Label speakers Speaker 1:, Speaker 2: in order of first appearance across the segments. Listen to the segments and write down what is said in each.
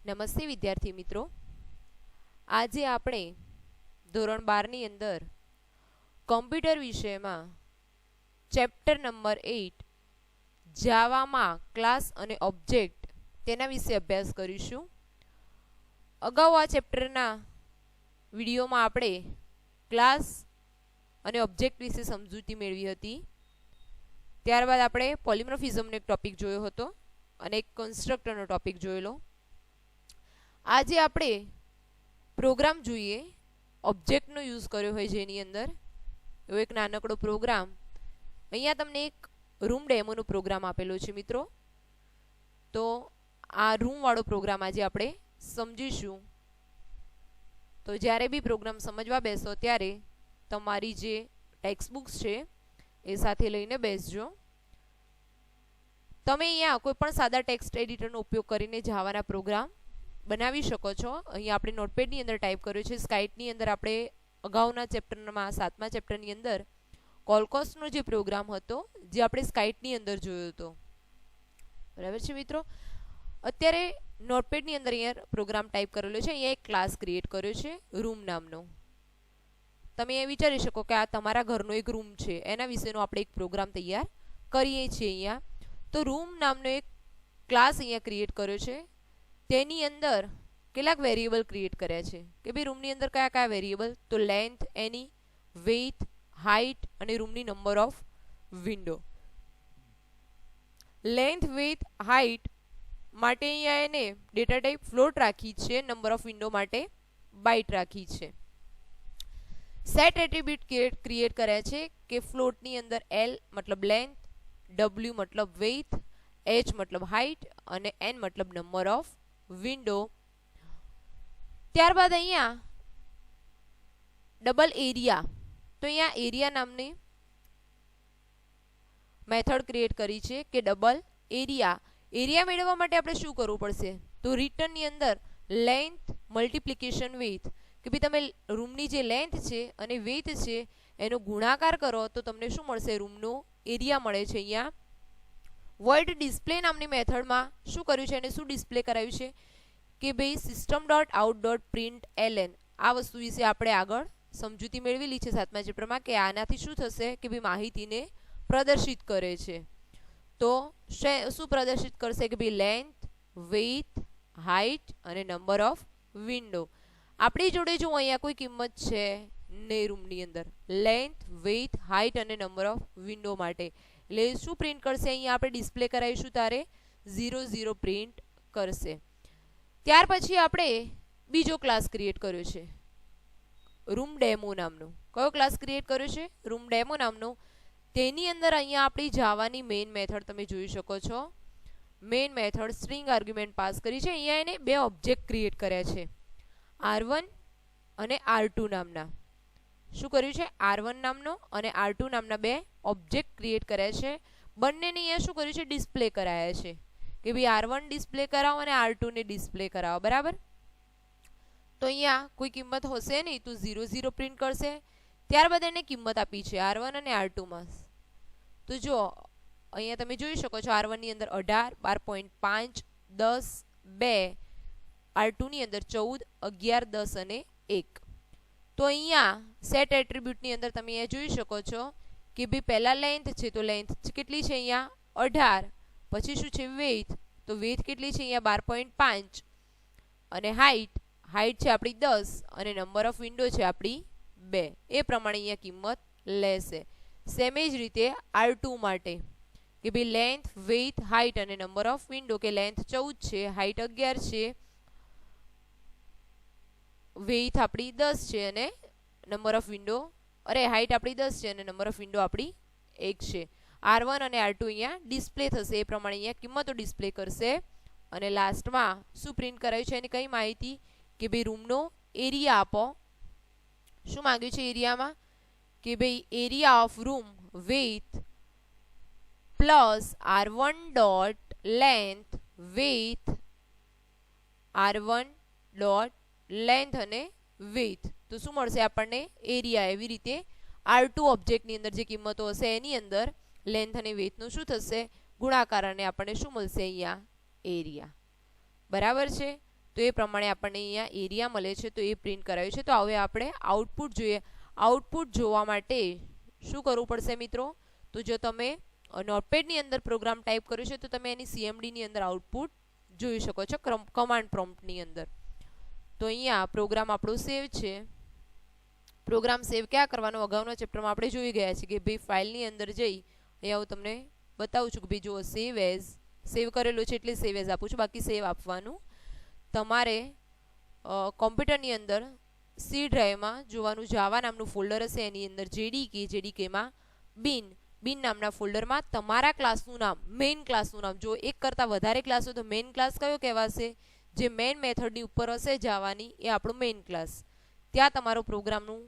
Speaker 1: નમસ્તે વિદ્યાર્થી મિત્રો, આજે આપણે ધોરણ 12 ની અંદર કોમ્પ્યુટર વિષયમાં ચેપ્ટર નંબર 8 જાવામાં ક્લાસ અને ઓબ્જેક્ટ તેના વિશે અભ્યાસ કરીશું. અગાઉ આ ચેપ્ટરના વિડીયોમાં આપણે ક્લાસ અને ઓબ્જેક્ટ વિશે સમજૂતી મેળવી હતી. ત્યારબાદ આપણે પોલિમોર્ફિઝમનો એક ટોપિક જોયો હતો અને એક કન્સ્ટ્રક્ટરનો ટોપિક જોયેલો. આજે આપણે પ્રોગ્રામ જોઈએ, ઓબ્જેક્ટનો યુઝ કર્યો હોય જેની અંદર એવો એક નાનકડો પ્રોગ્રામ. અહીંયા તમને એક રૂમ ડેમોનો પ્રોગ્રામ આપેલો છે મિત્રો. તો આ રૂમવાળો પ્રોગ્રામ આજે આપણે સમજીશું. તો જ્યારે બી પ્રોગ્રામ સમજવા બેસો ત્યારે તમારી જે ટેક્સ્ટ બુક્સ છે એ સાથે લઈને બેસજો. તમે અહીંયા કોઈ પણ સાદા ટેક્સ્ટ એડિટરનો ઉપયોગ કરીને જાવાના પ્રોગ્રામ બનાવી શકો છો. અહીંયા આપણે નોટપેડની અંદર ટાઈપ કર્યો છે. સ્કાઇટની અંદર આપણે અગાઉના ચેપ્ટરમાં 7મા ચેપ્ટરની અંદર કોલકોસનો જે પ્રોગ્રામ હતો જે આપણે સ્કાઇટની અંદર જોયો હતો. બરાબર છે મિત્રો. અત્યારે નોટપેડની અંદર અહીંયા પ્રોગ્રામ ટાઈપ કરેલો છે. અહીંયા એક ક્લાસ ક્રિએટ કર્યો છે રૂમ નામનો. તમે એ વિચારી શકો કે આ તમારા ઘરનો એક રૂમ છે, એના વિશેનો આપણે એક પ્રોગ્રામ તૈયાર કરીએ છીએ અહીંયા. તો રૂમ નામનો એક ક્લાસ અહીંયા ક્રિએટ કર્યો છે. તેની અંદર કેટલાક વેરિયેબલ ક્રિએટ કર્યા છે કે ભાઈ રૂમની અંદર કયા કયા વેરિયેબલ, તો લેન્થ એની, વેઇથ, હાઇટ અને રૂમની number of window. Length, width, height માટે અહીંયા એને ડેટા ટાઈપ ફ્લોટ રાખી છે. નંબર ઓફ વિન્ડો માટે બાઇટ રાખી છે. સેટ એટ્રીબ્યુટ ક્રિએટ કર્યા છે કે ફ્લોટની અંદર એલ મતલબ લેન્થ, ડબલ્યુ મતલબ વેઇથ, એચ મતલબ હાઇટ અને એન મતલબ નંબર ઓફ વિન્ડો. ત્યારબાદ અહીંયા ડબલ એરિયા, તો અહીંયા એરિયા નામની મેથડ ક્રિએટ કરી છે કે ડબલ એરિયા. એરિયા મેળવવા માટે આપણે શું કરવું પડશે, તો રિટર્નની અંદર લેન્થ મલ્ટીપ્લિકેશન વિથ, કે ભાઈ તમે રૂમની જે લેન્થ છે અને વેઇથ છે એનો ગુણાકાર કરો તો તમને શું મળશે, રૂમનો એરિયા મળે છે. અહીંયા વોઇડ ડિસ્પ્લે નામની મેથડમાં શું કર્યું છે, એને શું ડિસ્પ્લે કરાવ્યું છે કે ભાઈ system dot out dot print LN. આ વસ્તુ વિશે આપણે આગળ સમજૂતી મેળવેલી છે 7મા ચેપ્ટરમાં કે આનાથી શું થશે કે ભાઈ માહિતીને પ્રદર્શિત કરે છે. તો શું પ્રદર્શિત કરશે કે ભાઈ લેન્થ, વેઇથ, હાઇટ અને નંબર ઓફ વિન્ડો. આપણી જોડે જો અહીંયા કોઈ કિંમત છે ને રૂમની અંદર લેન્થ, વેઇથ, હાઇટ અને નંબર ઓફ વિન્ડો માટે, એટલે શું પ્રિન્ટ કરશે, અહીંયા આપણે ડિસ્પ્લે કરાવીશું તારે 0 0 પ્રિન્ટ કરશે. ત્યાર પછી આપણે બીજો ક્લાસ ક્રિએટ કર્યો છે રૂમ ડેમો નામનો. કયો ક્લાસ ક્રિએટ કર્યો છે, રૂમ ડેમો નામનો. તેની અંદર અહીંયા આપણી જાવાની મેઇન મેથડ તમે જોઈ શકો છો. Main method string argument pass કરી છે. અહીંયા એને બે ઓબ્જેક્ટ ક્રિએટ કર્યા છે, R1 અને R2 નામના. શું કર્યું છે, R1 નામનો અને R2 નામના બે ઓબ્જેક્ટ ક્રિએટ કર્યા છે. બંનેને અહીંયા શું કર્યું છે, ડિસ્પ્લે કરાયા છે કે ભાઈ R1 ડિસ્પ્લે કરાવો અને R2 ને ડિસ્પ્લે કરાવો. બરાબર. તો અહીંયા કોઈ કિંમત હશે નહીં તો 0 0 પ્રિન્ટ કરશે. ત્યારબાદ એને કિંમત આપી છે R1 અને R2 માં. તો જો અહીંયા તમે જોઈ શકો છો R1 ની અંદર 18, 12.5, 10, 2, R2 ની અંદર 14, 11, 10 અને 1. તો અહીંયા સેટ એટ્રીબ્યુટની અંદર તમે અહીંયા જોઈ શકો છો કે ભાઈ પહેલા લેન્થ છે તો લેન્થ કેટલી છે અહીંયા 18. પછી શું છે વેઇથ, તો વેઇથ કેટલી છે અહીંયા 12.5 અને હાઇટ છે આપણી 10 અને નંબર ઓફ વિન્ડો છે આપણી 2. એ પ્રમાણે અહીંયા કિંમત લેશે. સેમ જ રીતે R2 માટે કે ભાઈ લેન્થ, વેઇથ, હાઇટ અને નંબર ઓફ વિન્ડો, કે લેન્થ 14 છે, હાઇટ 11 છે, વેઇથ આપણી 10 છે અને નંબર ઓફ વિન્ડો હાઇટ આપણી 10 છે અને નંબર ઓફ વિન્ડો આપણી 1 છે. R1 અને R2 અહીંયા ડિસ્પ્લે થશે. એ પ્રમાણે અહીંયા કિંમતો ડિસ્પ્લે કરશે. અને લાસ્ટમાં શું પ્રિન્ટ કરાયું છે એની કઈ માહિતી કે ભાઈ રૂમનો એરિયા આપો. શું માંગ્યું છે એરિયામાં કે ભાઈ area of room with plus R1 dot length with R1 dot length અને વિથ. તો શું મળશે આપણને, એરિયા. એવી રીતે R2 ઓબ્જેક્ટની અંદર જે કિંમતો હશે એની અંદર લેન્થ અને વેઇથનું શું થશે, ગુણાકાર, અને આપણને શું મળશે અહીંયા, એરિયા. બરાબર છે. તો એ પ્રમાણે આપણને અહીંયા એરિયા મળે છે, તો એ પ્રિન્ટ કરાવ્યું છે. તો હવે આપણે આઉટપુટ જોઈએ. આઉટપુટ જોવા માટે શું કરવું પડશે મિત્રો? તો જો તમે નોટપેડની અંદર પ્રોગ્રામ ટાઈપ કર્યો છે તો તમે એની સીએમડીની અંદર આઉટપુટ જોઈ શકો છો કમાન્ડ પ્રોમ્પ્ટની અંદર. તો અહીંયા પ્રોગ્રામ આપણો સેવ છે. પ્રોગ્રામ સેવ ક્યાં કરવાનો? અગાઉના ચેપ્ટરમાં આપણે જોઈ ગયા છે કે ભાઈ ફાઇલની અંદર જઈ અહીંયા હું તમને બતાવું છું કે ભાઈ જો સેવ એઝ સેવ કરેલું છે એટલે સેવ એઝ આપું છું, બાકી સેવ આપવાનું તમારે કોમ્પ્યુટરની અંદર સી ડ્રાઈવમાં જોવાનું. જાવા નામનું ફોલ્ડર હશે, એની અંદર જેડીકેમાં બિન નામના ફોલ્ડરમાં તમારા ક્લાસનું નામ, મેઇન ક્લાસનું નામ. જો એક કરતાં વધારે ક્લાસ હોય તો મેઇન ક્લાસ કયો કહેવાશે? જે મેઇન મેથડની ઉપર હશે જાવાની એ આપણો મેઇન ક્લાસ. ત્યાં તમારો પ્રોગ્રામનું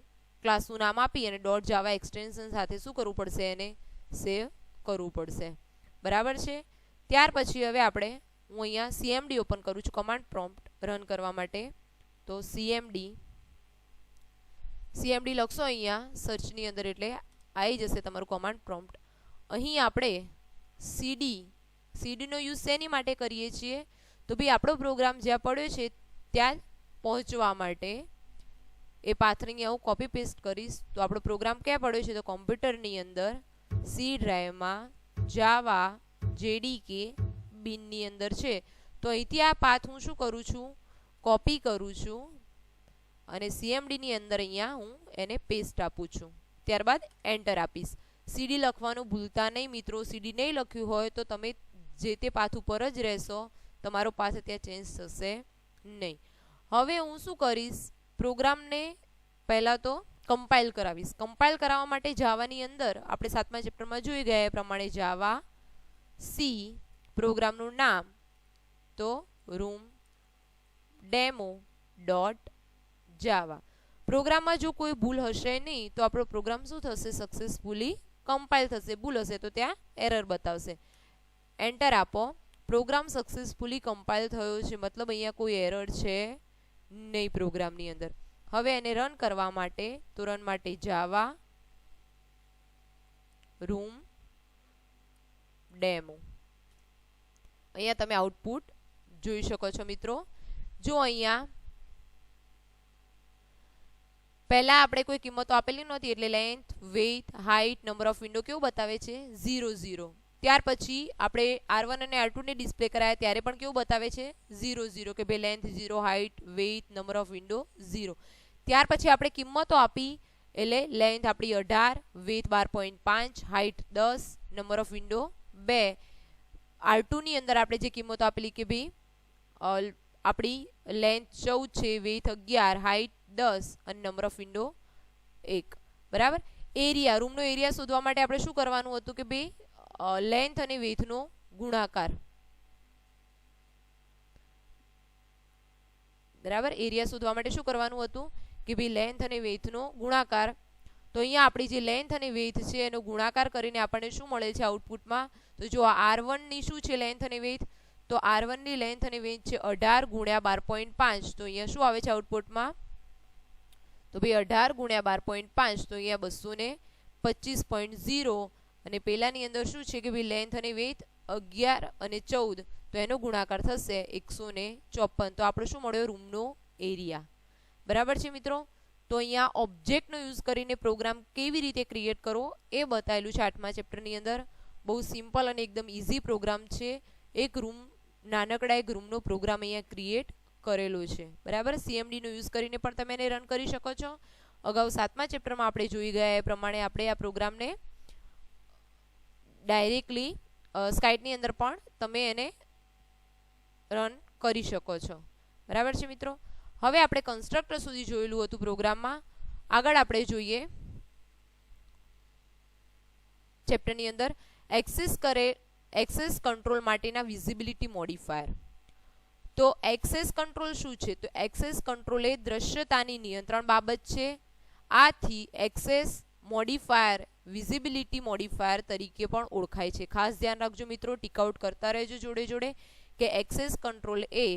Speaker 1: ક્લાસનું નામ આપી અને ડોટ જાવા એક્સટેન્શન સાથે શું કરવું પડશે? એને સેવ કરવું પડશે. બરાબર છે. ત્યાર પછી હવે આપણે હું અહીંયા સીએમડી ઓપન કરું છું કમાન્ડ પ્રોમ્પ્ટ રન કરવા માટે. તો સીએમડી લખશો અહીંયા સર્ચની અંદર એટલે આવી જશે તમારું કમાન્ડ પ્રોમ્પ્ટ. અહીં આપણે સીડીનો યુઝ શેની માટે કરીએ છીએ? તો ભાઈ આપણો પ્રોગ્રામ જ્યાં પડ્યો છે ત્યાં પહોંચવા માટે. એ પાથની હું કોપી પેસ્ટ કરીશ. તો આપણો પ્રોગ્રામ ક્યાં પડ્યો છે? તો કોમ્પ્યુટરની અંદર સી ડ્રાઈવમાં જાવા જેડીકે બિનની અંદર છે. તો અહીંથી આ પાથ હું શું કરું છું? કોપી કરું છું અને સીએમડીની અંદર અહીંયા હું એને પેસ્ટ આપું છું. ત્યારબાદ એન્ટર આપીશ. સીડી લખવાનું ભૂલતા નહીં મિત્રો. સીડી નહીં લખ્યું હોય તો તમે જે તે પાથ ઉપર જ રહેશો, તમારો પાથ ત્યાં ચેન્જ થશે નહીં. હવે હું શું કરીશ? પ્રોગ્રામને પહેલાં તો કમ્પાઇલ કરાવીશ. કમ્પાઇલ કરાવવા માટે જાવાની અંદર આપણે 7મા ચેપ્ટરમાં જોઈ ગયા એ પ્રમાણે જાવા સી પ્રોગ્રામનું નામ તો રૂમ ડેમો ડોટ જાવા. પ્રોગ્રામમાં જો કોઈ ભૂલ હશે નહીં તો આપણો પ્રોગ્રામ શું થશે? સક્સેસફુલી કમ્પાઇલ થશે. ભૂલ હશે તો ત્યાં એરર બતાવશે. એન્ટર આપો. પ્રોગ્રામ સક્સેસફુલી કમ્પાઇલ થયો છે, મતલબ અહીંયા કોઈ એરર છે નહીં પ્રોગ્રામની અંદર. હવે એને રન કરવા માટે તો રન માટે જાવા રૂમ ડેમો. અહીંયા તમે આઉટપુટ જોઈ શકો છો મિત્રો. જો અહીંયા પહેલા આપણે કોઈ કિંમતો આપેલી નહોતી એટલે length, width, height, number of window કેવું બતાવે છે? 0 0. ત્યાર પછી આપણે R1 અને R2 ને ડિસ્પ્લે કરાયા ત્યારે પણ કેવું બતાવે છે? 0 0 કે ભાઈ length 0, height, width, number of window 0. ત્યાર પછી આપણે કિંમતો આપી એટલે લેન્થ આપણી 18, વેઇથ 12.5, height 10, number of window 2. R2 ની અંદર આપણે જે કિંમતો આપેલી કે ભાઈ આપણી લેન્થ 14 છે, વેઇથ 11, હાઇટ 10 અને નંબર ઓફ વિન્ડો 1. બરાબર. એરિયા, રૂમનો એરિયા શોધવા માટે આપણે શું કરવાનું હતું કે ભાઈ લેન્થ અને વેઇથનો ગુણાકાર. બરાબર. એરિયા શોધવા માટે શું કરવાનું હતું કે ભાઈ લેન્થ અને વેઇથનો ગુણાકાર. તો અહીંયા આપણી જે લેન્થ અને વેઇથ છે એનો ગુણાકાર કરીને આપણને શું મળે છે આઉટપુટમાં? તો જો R1 ની શું છે લેન્થ અને વેઇથ? તો R1 ની લેન્થ અને વેઇથ છે 18 ગુણ્યા 12.5. તો અહીંયા શું આવે છે આઉટપુટમાં? તો ભાઈ 18 ગુણ્યા 12.5 તો અહીંયા 225.0. અને પહેલાની અંદર શું છે કે ભાઈ લેન્થ અને વેઇથ 11 અને 14 તો એનો ગુણાકાર થશે 154. તો આપણે શું મળ્યો? રૂમનો એરિયા. બરાબર છે મિત્રો. તો અહીંયા ઓબ્જેક્ટનો યુઝ કરીને પ્રોગ્રામ કેવી રીતે ક્રિએટ કરવો એ બતાવેલું છે 8મા ચેપ્ટરની અંદર. બહુ સિમ્પલ અને એકદમ ઇઝી પ્રોગ્રામ છે. નાનકડા એક રૂમનો પ્રોગ્રામ અહીંયા ક્રિએટ કરેલો છે. બરાબર. સીએમડીનો યુઝ કરીને પણ તમે એને રન કરી શકો છો. અગાઉ 7મા ચેપ્ટરમાં આપણે જોઈ ગયા એ પ્રમાણે આપણે આ પ્રોગ્રામને ડાયરેક્ટલી સ્કાઇટની અંદર પણ તમે એને રન કરી શકો છો. બરાબર છે મિત્રો. હવે આપણે કન્સ્ટ્રક્ટર સુધી જોયેલું હતું પ્રોગ્રામમાં. આગળ આપણે જોઈએ ચેપ્ટરની અંદર એક્સેસ કંટ્રોલ માટેના વિઝિબિલિટી મોડિફાયર. તો એક્સેસ કંટ્રોલ શું છે? તો એક્સેસ કંટ્રોલ એ દ્રશ્યતાની નિયંત્રણ બાબત છે. આથી એક્સેસ મોડિફાયર વિઝિબિલિટી મોડિફાયર તરીકે પણ ઓળખાય છે. ખાસ ધ્યાન રાખજો મિત્રો, ટીકઆઉટ કરતા રહેજો જોડે જોડે કે એક્સેસ કંટ્રોલ એ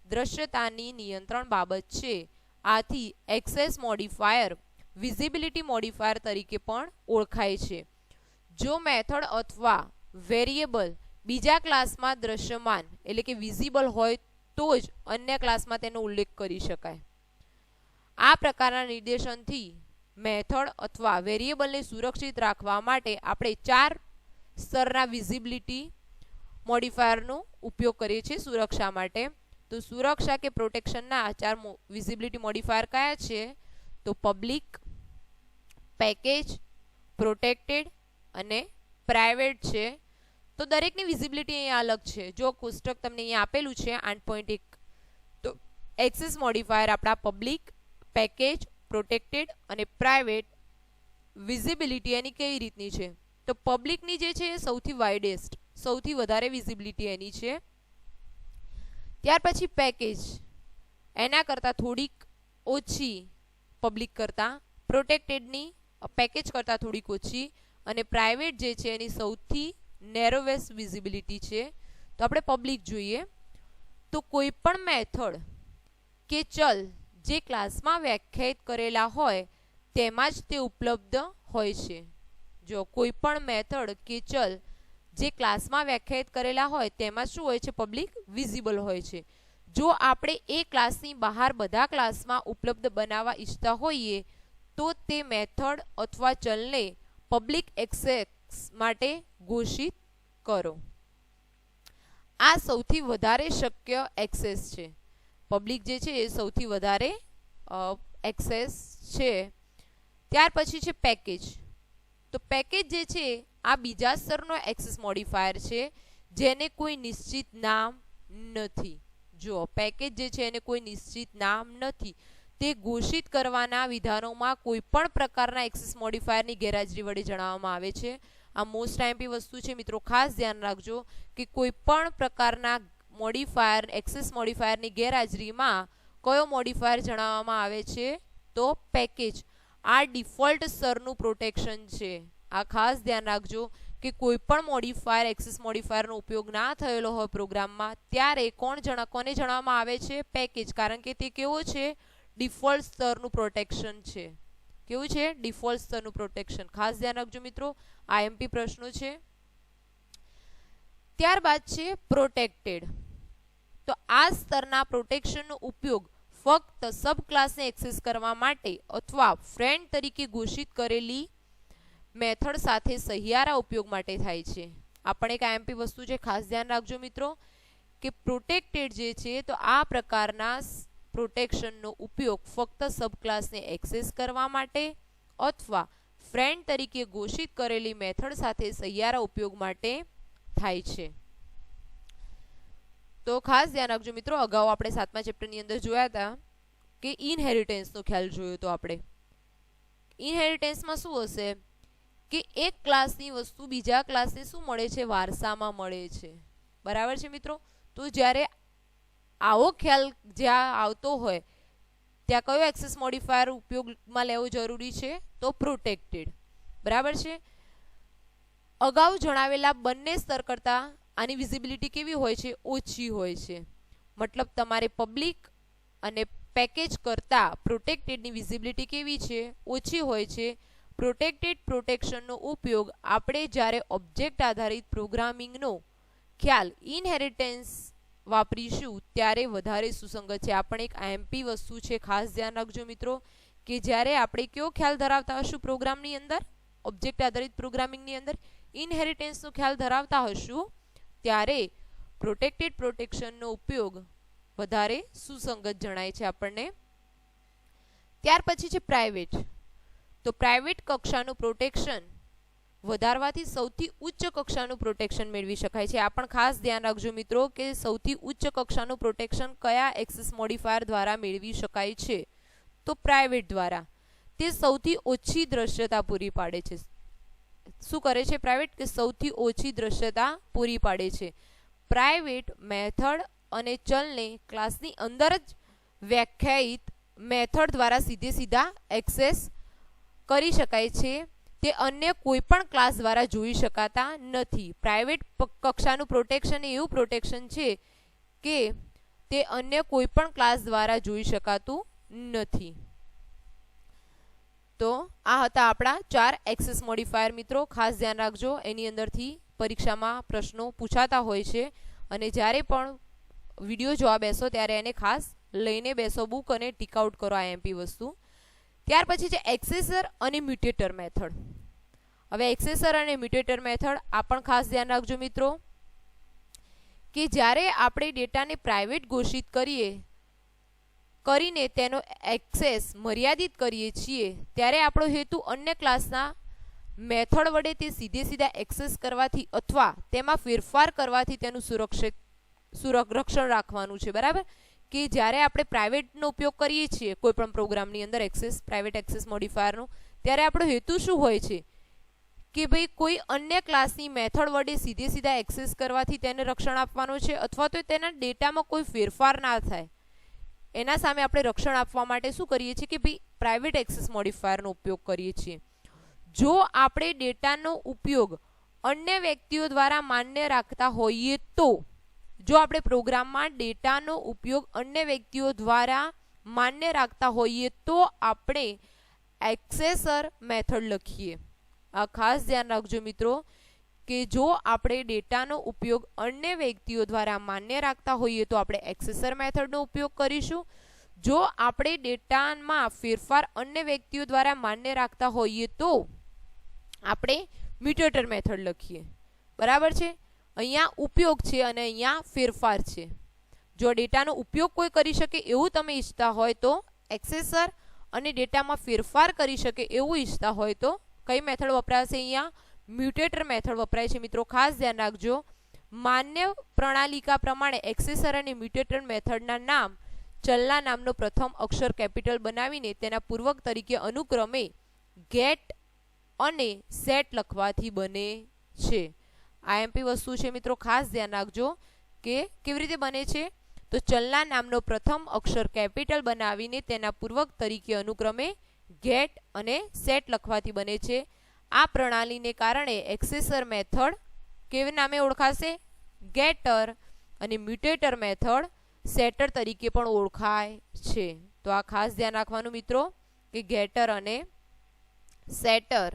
Speaker 1: દ્રશ્યતાની નિયંત્રણ બાબત છે. આથી એક્સેસ મોડિફાયર વિઝિબિલિટી મોડિફાયર તરીકે પણ ઓળખાય છે. જો મેથડ અથવા વેરિયેબલ બીજા ક્લાસમાં દ્રશ્યમાન એટલે કે વિઝિબલ હોય તો જ અન્ય ક્લાસમાં તેનો ઉલ્લેખ કરી શકાય. આ પ્રકારના નિર્દેશનથી મેથડ અથવા વેરિયેબલને સુરક્ષિત રાખવા માટે આપણે 4 સ્તરના વિઝિબિલિટી મોડિફાયરનો ઉપયોગ કરીએ છીએ સુરક્ષા માટે. તો સુરક્ષા કે પ્રોટેક્શનના 4 વિઝિબિલિટી મોડિફાયર કયા છે? તો પબ્લિક, પેકેજ, પ્રોટેક્ટેડ અને પ્રાઇવેટ છે. તો દરેકની વિઝિબિલિટી અહીંયા અલગ છે. જો કોષ્ટક તમને અહીંયા આપેલું છે 8.1, તો એક્સેસ મોડિફાયર આપણા પબ્લિક, પેકેજ, પ્રોટેક્ટેડ અને પ્રાઇવેટ વિઝિબિલિટી એની કેવી રીતની છે? તો પબ્લિકની જે છે એ સૌથી વાઇડેસ્ટ, સૌથી વધારે વિઝિબિલિટી એની છે. ત્યાર પછી પેકેજ, એના કરતાં થોડીક ઓછી પબ્લિક કરતાં, પ્રોટેક્ટેડની પેકેજ કરતાં થોડીક ઓછી, અને પ્રાઇવેટ જે છે એની સૌથી નેરોવેસ્ટ વિઝિબિલિટી છે. તો આપણે પબ્લિક જોઈએ. તો કોઈ પણ મેથડ કે ચલ જે ક્લાસમાં વ્યાખ્યાયિત કરેલા હોય તેમાં જ તે ઉપલબ્ધ હોય છે. જો કોઈ પણ મેથડ કે ચલ જે ક્લાસમાં વ્યાખ્યાયિત કરેલા હોય તેમાં શું હોય છે? પબ્લિક વિઝિબલ હોય છે. જો આપણે એ ક્લાસની બહાર બધા ક્લાસમાં ઉપલબ્ધ બનાવવા ઈચ્છતા હોઈએ તો તે મેથડ અથવા ચલને પબ્લિક એક્સેસ માટે ઘોષિત કરો. આ સૌથી વધારે શક્ય એક્સેસ છે. પબ્લિક જે છે એ સૌથી વધારે એક્સેસ છે. ત્યાર પછી છે પેકેજ. તો પેકેજ જે છે આ બીજા સ્તરનો એક્સેસ મોડિફાયર છે જેને કોઈ નિશ્ચિત નામ નથી. જો પેકેજ જે છે એને કોઈ નિશ્ચિત નામ નથી. તે ઘોષિત કરવાના વિધાનોમાં કોઈ પણ પ્રકારના એક્સેસ મોડિફાયરની ગેરહાજરી વડે જણાવવામાં આવે છે. આ મોસ્ટ આઈએમપી વસ્તુ છે મિત્રો, ખાસ ધ્યાન રાખજો કે કોઈ પણ પ્રકારના મોડિફાયર, એક્સેસ મોડિફાયરની ગેરહાજરીમાં કયો મોડિફાયર જણાવવામાં આવે છે? તો પેકેજ. આ ડિફોલ્ટ સ્તરનું પ્રોટેક્શન છે. આ ખાસ ધ્યાન રાખજો કે કોઈ પણ મોડિફાયર, એક્સેસ મોડિફાયરનો ઉપયોગ ના થયેલો હોય પ્રોગ્રામમાં ત્યારે કોને જણાવવામાં આવે છે? પેકેજ. કારણ કે તે કેવો છે? ડિફોલ્ટ સ્તરનું પ્રોટેક્શન છે. કેવું છે? ડિફોલ્ટ સ્તરનું પ્રોટેક્શન. ખાસ ધ્યાન રાખજો મિત્રો, આઈએમપી પ્રશ્નો છે. ત્યારબાદ છે પ્રોટેક્ટેડ. તો આ સ્તરના પ્રોટેક્શનનો ઉપયોગ ફક્ત સબ ક્લાસને એક્સેસ કરવા માટે અથવા ફ્રેન્ડ તરીકે ઘોષિત કરેલી મેથડ સાથે સહિયારા ઉપયોગ માટે થાય છે. આ પણ એક આઈએમપી વસ્તુ છે, ખાસ ધ્યાન રાખજો મિત્રો કે પ્રોટેક્ટેડ જે છે તો આ પ્રકારના પ્રોટેક્શનનો ઉપયોગ ફક્ત સબ ક્લાસને એક્સેસ કરવા માટે અથવા ફ્રેન્ડ તરીકે ઘોષિત કરેલી મેથડ સાથે સહિયારા ઉપયોગ માટે થાય છે. તો ખાસ ધ્યાન રાખજો મિત્રો, અગાઉ આપણે 7મા ચેપ્ટરની અંદર જોયા હતા કે ઇનહેરિટન્સનો ખ્યાલ જોયો તો આપણે. ઇનહેરિટન્સમાં શું હશે કે એક ક્લાસની વસ્તુ બીજા ક્લાસને શું મળે છે? વારસામાં મળે છે. બરાબર છે મિત્રો? તો જ્યારે આવો ખ્યાલ જ્યાં આવતો હોય ત્યાં કયો એક્સેસ મોડિફાયર ઉપયોગમાં લેવો જરૂરી છે? તો પ્રોટેક્ટેડ. બરાબર છે? અગાઉ જણાવેલા બંને સ્તર કરતાં આની વિઝિબિલિટી કેવી હોય છે? ઓછી હોય છે. મતલબ તમારે પબ્લિક અને પેકેજ કરતાં પ્રોટેક્ટેડની વિઝિબિલિટી કેવી છે? ઓછી હોય છે. પ્રોટેક્ટેડ પ્રોટેક્શનનો ઉપયોગ આપણે જ્યારે ઓબ્જેક્ટ આધારિત પ્રોગ્રામિંગનો ખ્યાલ ઇનહેરિટન્સ વાપરીશું ત્યારે વધારે સુસંગત છે. આ પણ એક આઈએમપી વસ્તુ છે, ખાસ ધ્યાન રાખજો મિત્રો કે જ્યારે આપણે કયો ખ્યાલ ધરાવતા હશું પ્રોગ્રામની અંદર, ઓબ્જેક્ટ આધારિત પ્રોગ્રામિંગની અંદર ઇનહેરિટન્સનો ખ્યાલ ધરાવતા હશું ત્યારે પ્રોટેક્ટેડ પ્રોટેક્શનનો ઉપયોગ વધારે સુસંગત જણાય છે આપણને. ત્યાર પછી છે પ્રાઇવેટ. તો પ્રાઇવેટ કક્ષાનું પ્રોટેક્શન વધારવાથી સૌથી ઉચ્ચ કક્ષાનું પ્રોટેક્શન મેળવી શકાય છે. આ પણ ખાસ ધ્યાન રાખજો મિત્રો કે સૌથી ઉચ્ચ કક્ષાનું પ્રોટેક્શન કયા એક્સેસ મોડિફાયર દ્વારા મેળવી શકાય છે? તો પ્રાઇવેટ દ્વારા. તે સૌથી ઓછી દ્રશ્યતા પૂરી પાડે છે. શું કરે છે પ્રાઇવેટ? કે સૌથી ઓછી દ્રશ્યતા પૂરી પાડે છે. પ્રાઇવેટ મેથડ અને ચલને ક્લાસની અંદર જ વ્યાખ્યાયિત મેથડ દ્વારા સીધા એક્સેસ કરી શકાય છે. તે અન્ય કોઈ પણ ક્લાસ દ્વારા જોઈ શકાતા નથી. પ્રાઇવેટ કક્ષાનું પ્રોટેક્શન એવું પ્રોટેક્શન છે કે તે અન્ય કોઈ પણ ક્લાસ દ્વારા જોઈ શકાતું નથી. તો આ હતા આપણા 4 એક્સેસ મોડિફાયર મિત્રો, ખાસ ધ્યાન રાખજો. એની અંદરથી પરીક્ષામાં પ્રશ્નો પૂછાતા હોય છે અને જ્યારે પણ વિડીયો જોવા બેસો ત્યારે એને ખાસ લઈને બેસો બુક અને ટીક આઉટ કરો આઈએમપી વસ્તુ. ત્યાર પછી છે એક્સેસર અને મ્યુટેટર મેથડ. હવે એક્સેસર અને મ્યુટેટર મેથડ આ પણ ખાસ ધ્યાન રાખજો મિત્રો કે જ્યારે આપણે ડેટાને પ્રાઇવેટ ઘોષિત કરીને તેનો એક્સેસ મર્યાદિત કરીએ છીએ ત્યારે આપણો હેતુ અન્ય ક્લાસના મેથડ વડે તે સીધા એક્સેસ કરવાથી અથવા તેમાં ફેરફાર કરવાથી તેનું રક્ષણ રાખવાનું છે. બરાબર કે જ્યારે આપણે પ્રાઇવેટનો ઉપયોગ કરીએ છીએ કોઈ પણ પ્રોગ્રામની અંદર પ્રાઇવેટ એક્સેસ મોડિફાયરનો, ત્યારે આપણો હેતુ શું હોય છે કે ભાઈ કોઈ અન્ય ક્લાસની મેથડ વડે સીધા એક્સેસ કરવાથી તેને રક્ષણ આપવાનું છે અથવા તો તેના ડેટામાં કોઈ ફેરફાર ના થાય એના સામે આપણે રક્ષણ આપવા માટે શું કરીએ છીએ કે ભાઈ પ્રાઇવેટ એક્સેસ મોડિફાયરનો ઉપયોગ કરીએ છીએ. જો આપણે ડેટાનો ઉપયોગ અન્ય વ્યક્તિઓ દ્વારા માન્ય રાખતા હોઈએ તો, જો આપણે પ્રોગ્રામમાં ડેટાનો ઉપયોગ અન્ય વ્યક્તિઓ દ્વારા માન્ય રાખતા હોઈએ તો આપણે એક્સેસર મેથડ લખીએ. આ ખાસ ધ્યાન રાખજો મિત્રો કે જો આપણે ડેટાનો ઉપયોગ અન્ય વ્યક્તિઓ દ્વારા માન્ય રાખતા હોઈએ તો આપણે એક્સેસર મેથડનો ઉપયોગ કરીશું. જો આપણે ડેટામાં ફેરફાર અન્ય વ્યક્તિઓ દ્વારા માન્ય રાખતા હોઈએ તો આપણે મ્યુટેટર મેથડ લખીએ. બરાબર છે. અહીંયા ઉપયોગ છે અને અહીંયા ફેરફાર છે. જો ડેટાનો ઉપયોગ કોઈ કરી શકે એવું તમે ઈચ્છતા હોય તો એક્સેસર અને ડેટામાં ફેરફાર કરી શકે એવું ઈચ્છતા હોય તો કઈ મેથડ વપરાશે? અહીંયા મ્યુટેટર મેથડ વપરાય છે મિત્રો. ખાસ ધ્યાન રાખજો માન્ય પ્રણાલિકા પ્રમાણે એક્સેસર અને મ્યુટેટર મેથડના નામ ચલના નામનો પ્રથમ અક્ષર કેપિટલ બનાવીને તેના પૂર્વક તરીકે અનુક્રમે ગેટ અને સેટ લખવાથી બને છે. આઈએમપી વસ્તુ છે મિત્રો, ખાસ ધ્યાન રાખજો કે કેવી રીતે બને છે. તો ચલના નામનો પ્રથમ અક્ષર કેપિટલ બનાવીને તેના પૂર્વક તરીકે અનુક્રમે ગેટ અને સેટ લખવાથી બને છે. આ પ્રણાલીને કારણે એક્સેસર મેથડ કેવી નામે ઓળખાશે? ગેટર, અને મ્યુટેટર મેથડ સેટર તરીકે પણ ઓળખાય છે. તો આ ખાસ ધ્યાન રાખવાનું મિત્રો કે ગેટર અને સેટર.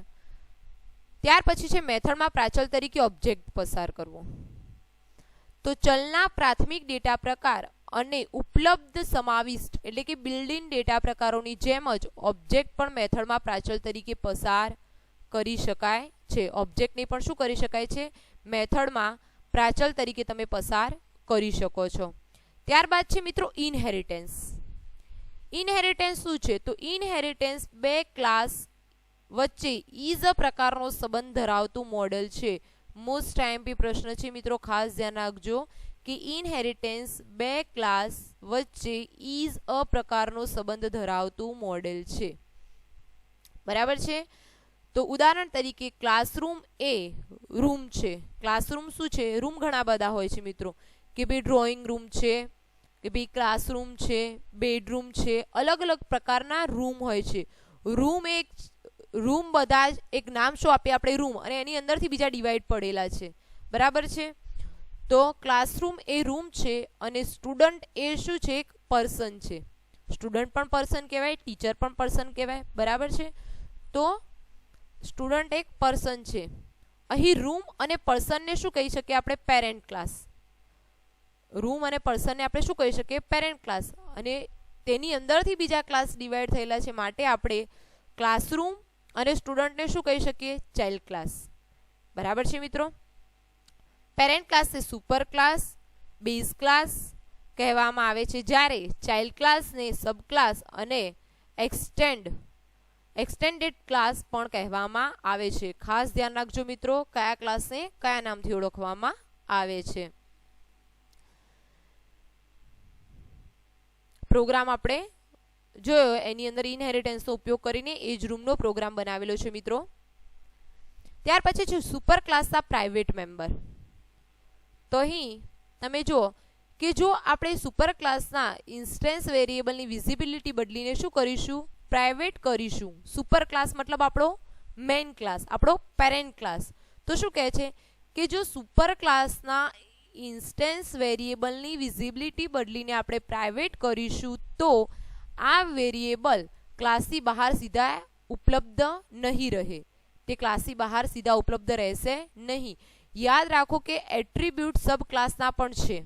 Speaker 1: ત્યાર પછી છે મેથડમાં પ્રાચલ તરીકે ઓબ્જેક્ટ પસાર કરવો. તો ચલના પ્રાથમિક ડેટા પ્રકાર અને ઉપલબ્ધ સમાવિષ્ટ એટલે કે બિલ્ટ-ઇન ડેટા પ્રકારોની જેમ જ ઓબ્જેક્ટ પણ મેથડમાં પ્રાચલ તરીકે પસાર કરી શકાય છે. ઓબ્જેક્ટને પણ શું કરી શકાય છે? મેથડમાં પ્રાચલ તરીકે તમે પસાર કરી શકો છો. ત્યારબાદ છે મિત્રો ઇનહેરિટન્સ. ઇનહેરિટન્સ શું છે? તો ઇનહેરિટન્સ બે ક્લાસ વચ્ચે ઇઝ અ પ્રકારનો સંબંધ ધરાવતું મોડેલ છે. મોસ્ટ આઈએમપી પ્રશ્ન છે મિત્રો, ખાસ ધ્યાન રાખજો કે ઇનહેરિટન્સ બે ક્લાસ વચ્ચે ઇઝ અ પ્રકારનો સંબંધ ધરાવતું મોડેલ છે. બરાબર છે. તો ઉદાહરણ તરીકે ક્લાસરૂમ એ રૂમ છે. ક્લાસરૂમ શું છે? રૂમ ઘણા બધા હોય છે મિત્રો, કે ભાઈ ડ્રોઈંગ રૂમ છે, કે ભાઈ ક્લાસરૂમ છે, બેડરૂમ છે, અલગ અલગ પ્રકારના રૂમ હોય છે. રૂમ બધા જ એક નામ શું આપીએ આપણે? રૂમ, અને એની અંદરથી બીજા ડિવાઈડ પડેલા છે. બરાબર છે. તો ક્લાસરૂમ એ રૂમ છે અને સ્ટુડન્ટ એ શું છે? એક પર્સન છે. સ્ટુડન્ટ પણ પર્સન કહેવાય, ટીચર પણ પર્સન કહેવાય. બરાબર છે. તો સ્ટુડન્ટ એક પર્સન છે. અહીં રૂમ અને પર્સનને શું કહી શકીએ આપણે? Parent class. રૂમ અને પર્સનને આપણે શું કહી શકીએ? Parent class. અને તેની અંદરથી બીજા ક્લાસ ડિવાઈડ થયેલા છે માટે આપણે ક્લાસરૂમ અને સ્ટુડન્ટને શું કહી શકીએ? Child class. બરાબર છે મિત્રો. પેરેન્ટ ક્લાસ એ સુપર ક્લાસ, બેઝ ક્લાસ કહેવામાં આવે છે, જ્યારે ચાઇલ્ડ ક્લાસને સબ ક્લાસ અને એક્સટેન્ડેડ ક્લાસ પણ કહેવામાં આવે છે. ખાસ ધ્યાન રાખજો મિત્રો કયા ક્લાસને કયા નામથી ઓળખવામાં આવે છે. પ્રોગ્રામ આપણે જોયો એની અંદર ઇનહેરિટન્સનો ઉપયોગ કરીને એજ રૂમનો પ્રોગ્રામ બનાવેલો છે મિત્રો. ત્યાર પછી છે સુપર ક્લાસના પ્રાઇવેટ મેમ્બર. તો અહીં તમે જુઓ કે જો આપણે સુપર ક્લાસના ઇન્સ્ટેન્સ વેરિયેબલની વિઝિબિલિટી બદલીને શું કરીશું? પ્રાઇવેટ કરીશું. સુપર ક્લાસ મતલબ આપણો મેઇન ક્લાસ, આપણો પેરેન્ટ ક્લાસ. તો શું કહે છે કે જો સુપર ક્લાસના ઇન્સ્ટેન્સ વેરિયેબલની વિઝિબિલિટી બદલીને આપણે પ્રાઇવેટ કરીશું તો આ વેરિયેબલ ક્લાસની બહાર સીધા ઉપલબ્ધ નહીં રહે. તે ક્લાસની બહાર સીધા ઉપલબ્ધ રહેશે નહીં. યાદ રાખો કે એટ્રીબ્યુટ સબ ક્લાસના પણ છે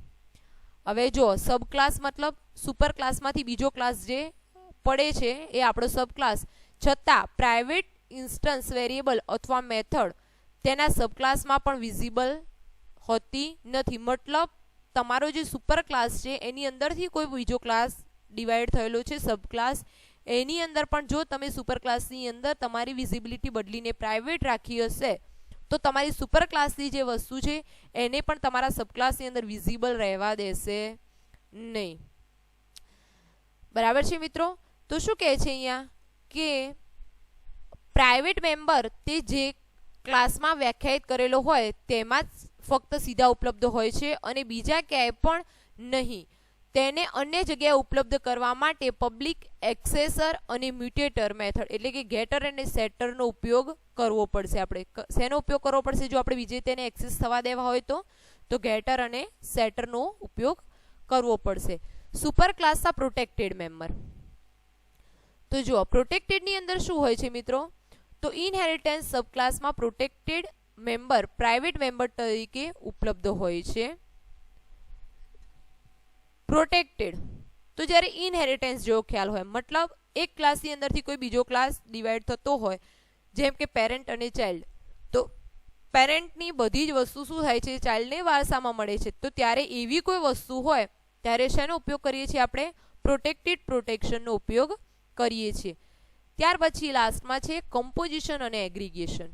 Speaker 1: હવે જો સબ ક્લાસ મતલબ સુપર ક્લાસમાંથી બીજો ક્લાસ જે પડે છે એ આપણો સબ ક્લાસ, છતાં પ્રાઇવેટ ઇન્સ્ટન્સ વેરિયેબલ અથવા મેથડ તેના સબ ક્લાસમાં પણ વિઝિબલ હોતી નથી. મતલબ તમારો જે સુપર ક્લાસ છે એની અંદરથી કોઈ બીજો ક્લાસ ડિવાઈડ થયેલો છે સબ ક્લાસ, એની અંદર પણ જો તમે સુપર ક્લાસની અંદર તમારી વિઝિબિલિટી બદલીને પ્રાઇવેટ રાખી હશે તો તમારી સુપર ક્લાસની જે વસ્તુ છે એને પણ તમારા સબ ક્લાસની અંદર વિઝિબલ રહેવા દેશે નહીં. બરાબર છે મિત્રો. તો શું કહે છે અહીંયા કે પ્રાઇવેટ મેમ્બર તે જે ક્લાસમાં વ્યાખ્યાયિત કરેલો હોય તેમાં જ ફક્ત સીધા ઉપલબ્ધ હોય છે અને બીજા ક્યાંય પણ નહીં. તેને અન્ય જગ્યાએ ઉપલબ્ધ કરવા માટે પબ્લિક એક્સેસર અને મ્યુટેટર મેથડ એટલે કે ગેટર અને સેટરનો ઉપયોગ કરવો પડશે. આપણે શેનો ઉપયોગ કરવો પડશે જો આપણે બીજે તેને એક્સેસ થવા દેવા હોય તો ગેટર અને સેટરનો ઉપયોગ કરવો પડશે. સુપર ક્લાસના પ્રોટેક્ટેડ મેમ્બર. તો જુઓ પ્રોટેક્ટેડની અંદર શું હોય છે મિત્રો, તો ઇનહેરિટન્સ સબક્લાસમાં પ્રોટેક્ટેડ મેમ્બર પ્રાઇવેટ મેમ્બર તરીકે ઉપલબ્ધ હોય છે. પ્રોટેક્ટેડ તો જ્યારે ઇનહેરિટન્સ જેવો ખ્યાલ હોય, મતલબ એક ક્લાસની અંદરથી કોઈ બીજો ક્લાસ ડિવાઈડ થતો હોય, જેમ કે પેરેન્ટ અને ચાઇલ્ડ, તો પેરેન્ટની બધી જ વસ્તુ શું થાય છે ચાઇલ્ડને વારસામાં મળે છે. તો ત્યારે એવી કોઈ વસ્તુ હોય ત્યારે શેનો ઉપયોગ કરીએ છીએ આપણે, પ્રોટેક્ટેડ પ્રોટેક્શનનો ઉપયોગ કરીએ છીએ. ત્યાર પછી લાસ્ટમાં છે કમ્પોઝિશન અને એગ્રીગેશન.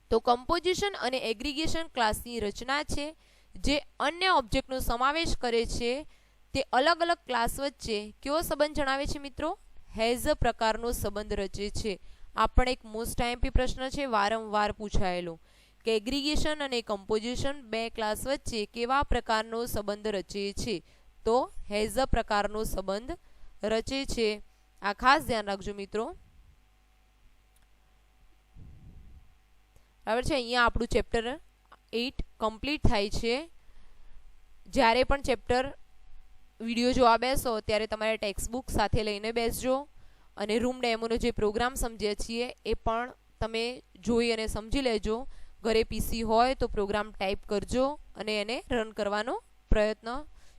Speaker 1: તો કમ્પોઝિશન અને એગ્રીગેશન ક્લાસની રચના છે જે અન્ય ઓબ્જેક્ટનો સમાવેશ કરે છે. તે અલગ અલગ ક્લાસ વચ્ચે કેવો સંબંધ જણાવે છે મિત્રો, હેઝ પ્રકારનો સંબંધ રચે છે. આ પણ એક મોસ્ટ આઈએમપી પ્રશ્ન છે, વારંવાર પૂછાયેલો, કે એગ્રીગેશન અને કમ્પોઝિશન બે ક્લાસ વચ્ચે કેવા પ્રકારનો સંબંધ રચે છે, તો હેઝ પ્રકારનો સંબંધ રચે છે. આ ખાસ ધ્યાન રાખજો મિત્રો. બરાબર છે. અહીંયા આપણું ચેપ્ટર 8 કમ્પ્લીટ થાય છે. જ્યારે પણ ચેપ્ટર વિડીયો જોવા બેસો ત્યારે તમારે ટેક્સ્ટ બુક સાથે લઈને બેસજો અને રૂમ ડેમોનો જે પ્રોગ્રામ સમજીએ છીએ એ પણ તમે જોઈ અને સમજી લેજો. ઘરે પીસી હોય તો પ્રોગ્રામ ટાઈપ કરજો અને એને રન કરવાનો પ્રયત્ન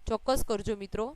Speaker 1: ચોક્કસ કરજો મિત્રો.